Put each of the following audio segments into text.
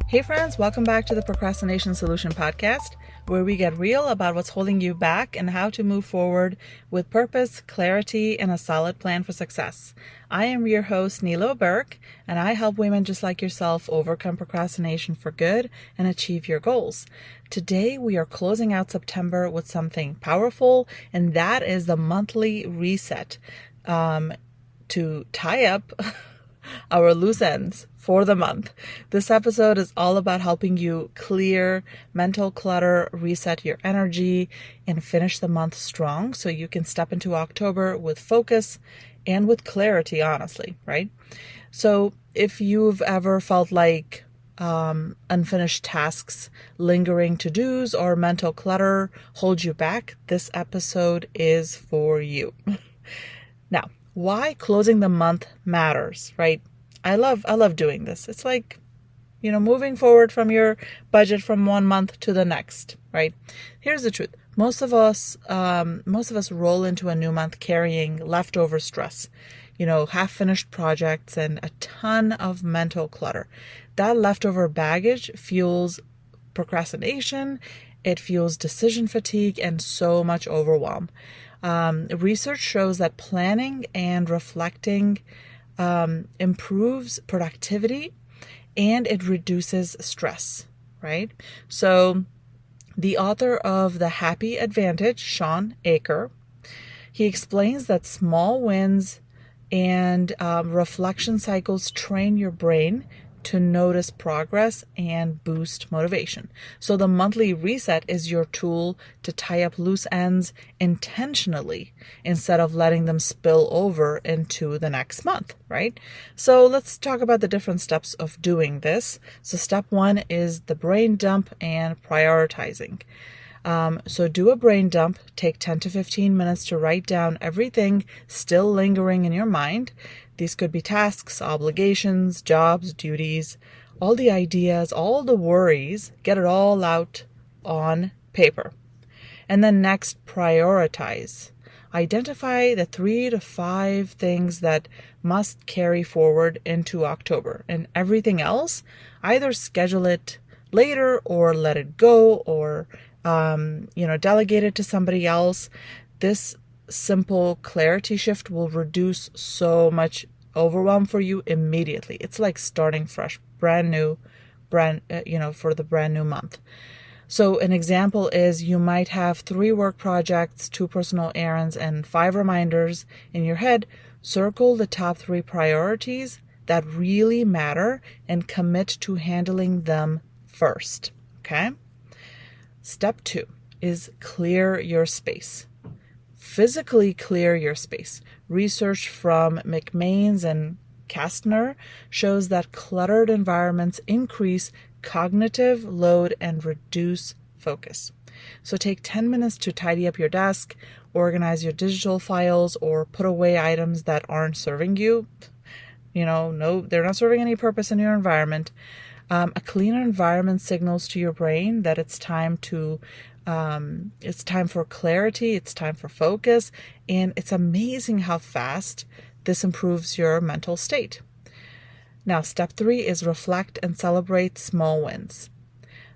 Hey friends, welcome back to the Procrastination Solution Podcast, where we get real about what's holding you back and how to move forward with purpose, clarity, and a solid plan for success. I am your host, Nilo, and I help women just like yourself overcome procrastination for good and achieve your goals. Today, we are closing out September with something powerful, and that is the monthly reset to tie up our loose ends for the month. This episode is all about helping you clear mental clutter, reset your energy, and finish the month strong so you can step into October with focus and with clarity, honestly, right? So if you've ever felt like unfinished tasks, lingering to-dos, or mental clutter hold you back, this episode is for you. Now, why closing the month matters, right? I love doing this. It's like, moving forward from your budget from one month to the next, right? Here's the truth. Most of us roll into a new month carrying leftover stress, half-finished projects and a ton of mental clutter. That leftover baggage fuels procrastination, it fuels decision fatigue, and so much overwhelm. Research shows that planning and reflecting improves productivity and it reduces stress, right? So the author of The Happy Advantage, Shawn Achor, he explains that small wins and reflection cycles train your brain to notice progress and boost motivation. So the monthly reset is your tool to tie up loose ends intentionally instead of letting them spill over into the next month, right? So let's talk about the different steps of doing this. So step one is the brain dump and prioritizing. So do a brain dump, take 10 to 15 minutes to write down everything still lingering in your mind. These could be tasks, obligations, jobs, duties, all the ideas, all the worries, get it all out on paper. And then next, prioritize. Identify the 3 to 5 things that must carry forward into October, and everything else, either schedule it later or let it go or delegate it to somebody else. This simple clarity shift will reduce so much overwhelm for you immediately. It's like starting fresh, brand new, for the brand new month. So an example is you might have 3 work projects, 2 personal errands, and 5 reminders in your head. Circle the top 3 priorities that really matter and commit to handling them first. Okay? Step 2 is clear your space. Physically clear your space. Research from McMains and Kastner shows that cluttered environments increase cognitive load and reduce focus. So take 10 minutes to tidy up your desk, organize your digital files, or put away items that aren't serving you. No, they're not serving any purpose in your environment. A cleaner environment signals to your brain that it's time for clarity, it's time for focus, and it's amazing how fast this improves your mental state. Now, step 3 is reflect and celebrate small wins.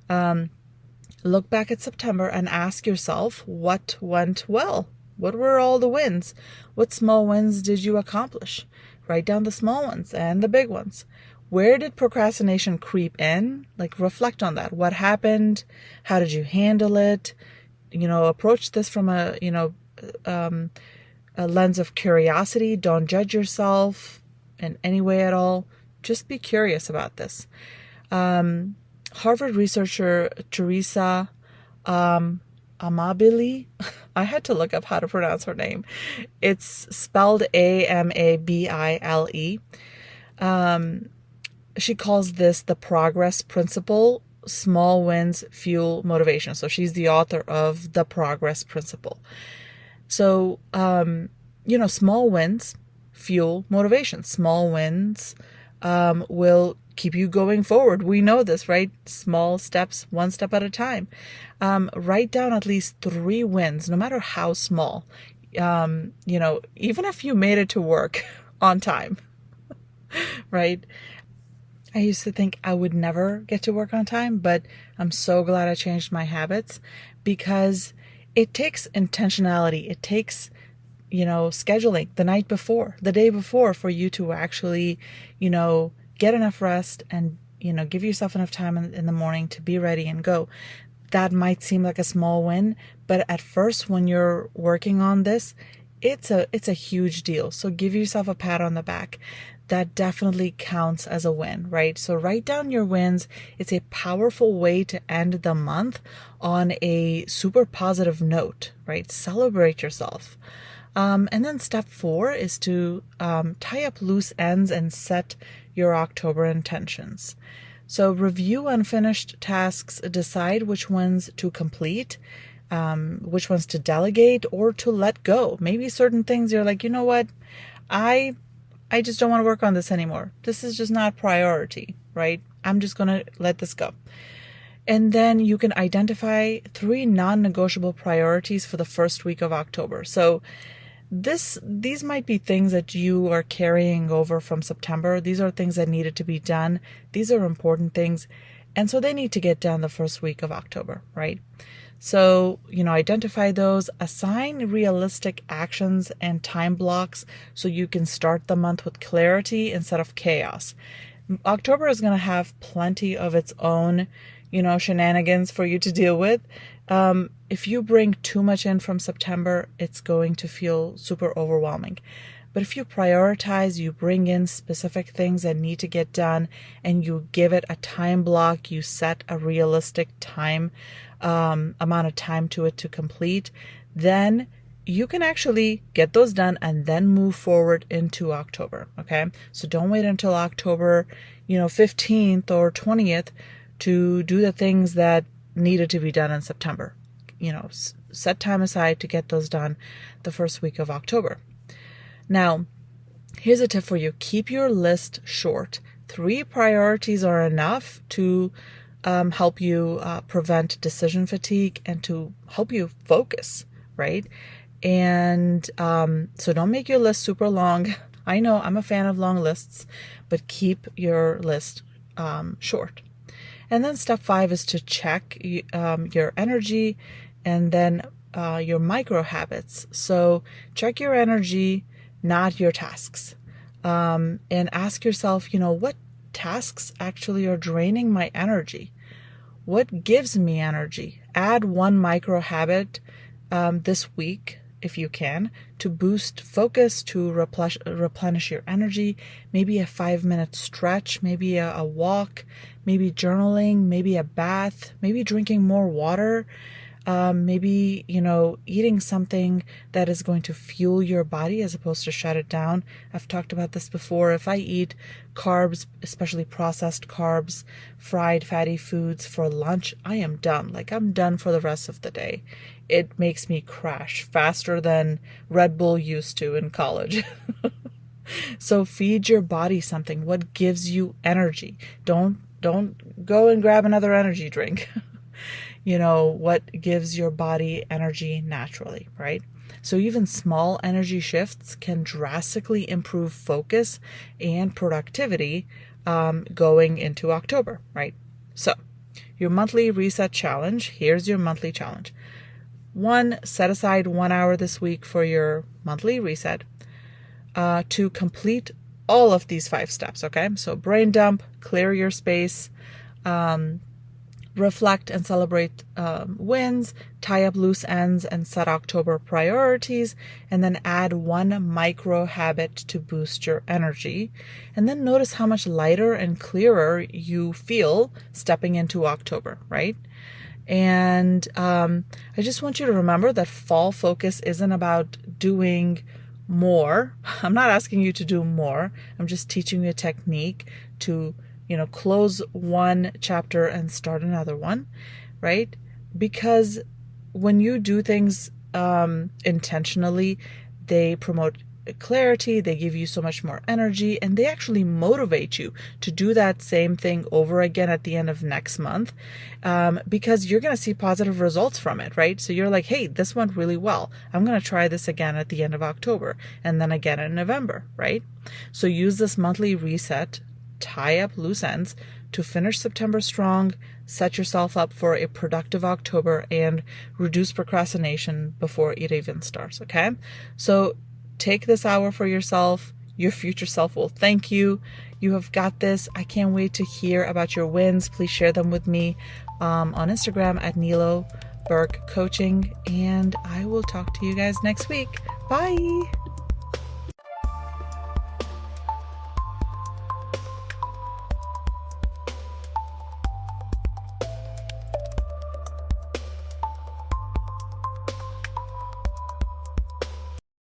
Look back at September and ask yourself what went well. What were all the wins? What small wins did you accomplish? Write down the small ones and the big ones. Where did procrastination creep in? Reflect on that. What happened? How did you handle it? Approach this from a lens of curiosity. Don't judge yourself in any way at all. Just be curious about this. Harvard researcher Teresa Amabile, I had to look up how to pronounce her name. It's spelled Amabile. She calls this the progress principle. Small wins fuel motivation. So she's the author of the progress principle. So, small wins fuel motivation. Small wins will keep you going forward. We know this, right? Small steps, one step at a time. Write down at least 3 wins, no matter how small. Even if you made it to work on time, right? I used to think I would never get to work on time, but I'm so glad I changed my habits because it takes intentionality. It takes, scheduling the night before, the day before for you to actually, get enough rest and, give yourself enough time in the morning to be ready and go. That might seem like a small win, but at first when you're working on this, it's a huge deal. So give yourself a pat on the back. That definitely counts as a win, right? So write down your wins. It's a powerful way to end the month on a super positive note, right? Celebrate yourself. And then step 4 is to tie up loose ends and set your October intentions. So review unfinished tasks, decide which ones to complete, which ones to delegate or to let go. Maybe certain things you're like, you know what, I just don't want to work on this anymore. This is just not priority, right? I'm just going to let this go. And then you can identify 3 non-negotiable priorities for the first week of October. So these might be things that you are carrying over from September. These are things that needed to be done. These are important things. And so they need to get done the first week of October, right? So, identify those, assign realistic actions and time blocks so you can start the month with clarity instead of chaos. October is going to have plenty of its own, shenanigans for you to deal with. If you bring too much in from September, it's going to feel super overwhelming. But if you prioritize, you bring in specific things that need to get done, and you give it a time block, you set a realistic time, amount of time to it to complete, then you can actually get those done and then move forward into October. Okay. So don't wait until October, 15th or 20th to do the things that needed to be done in September. Set time aside to get those done the first week of October. Now, here's a tip for you. Keep your list short. 3 priorities are enough to help you prevent decision fatigue and to help you focus, right? And so don't make your list super long. I know I'm a fan of long lists, but keep your list short. And then step 5 is to check your energy and then your micro habits. So check your energy, not your tasks. And ask yourself, what tasks actually are draining my energy? What gives me energy? Add 1 micro habit this week, if you can, to boost focus, to replenish your energy. Maybe a 5-minute stretch, maybe a walk, maybe journaling, maybe a bath, maybe drinking more water, maybe, eating something that is going to fuel your body as opposed to shut it down. I've talked about this before. If I eat carbs, especially processed carbs, fried fatty foods for lunch, I am done. Like, I'm done for the rest of the day. It makes me crash faster than Red Bull used to in college. So feed your body something. What gives you energy? Don't go and grab another energy drink. What gives your body energy naturally, right? So even small energy shifts can drastically improve focus and productivity going into October, right? So your monthly reset challenge, here's your monthly challenge. 1, set aside 1 hour this week for your monthly reset to complete all of these 5 steps, okay? So brain dump, clear your space, reflect and celebrate wins, tie up loose ends and set October priorities, and then add 1 micro habit to boost your energy. And then notice how much lighter and clearer you feel stepping into October, right? And I just want you to remember that fall focus isn't about doing more. I'm not asking you to do more. I'm just teaching you a technique to close 1 chapter and start another one, right? Because when you do things intentionally, they promote clarity, they give you so much more energy, and they actually motivate you to do that same thing over again at the end of next month, because you're going to see positive results from it, right? So you're like, hey, this went really well. I'm going to try this again at the end of October and then again in November, right? So use this monthly reset tie up loose ends to finish September strong, set yourself up for a productive October, and reduce procrastination before it even starts, okay? So take this hour for yourself. Your future self will thank you. You have got this. I can't wait to hear about your wins. Please share them with me on Instagram at Nilo Burke Coaching, and I will talk to you guys next week. Bye.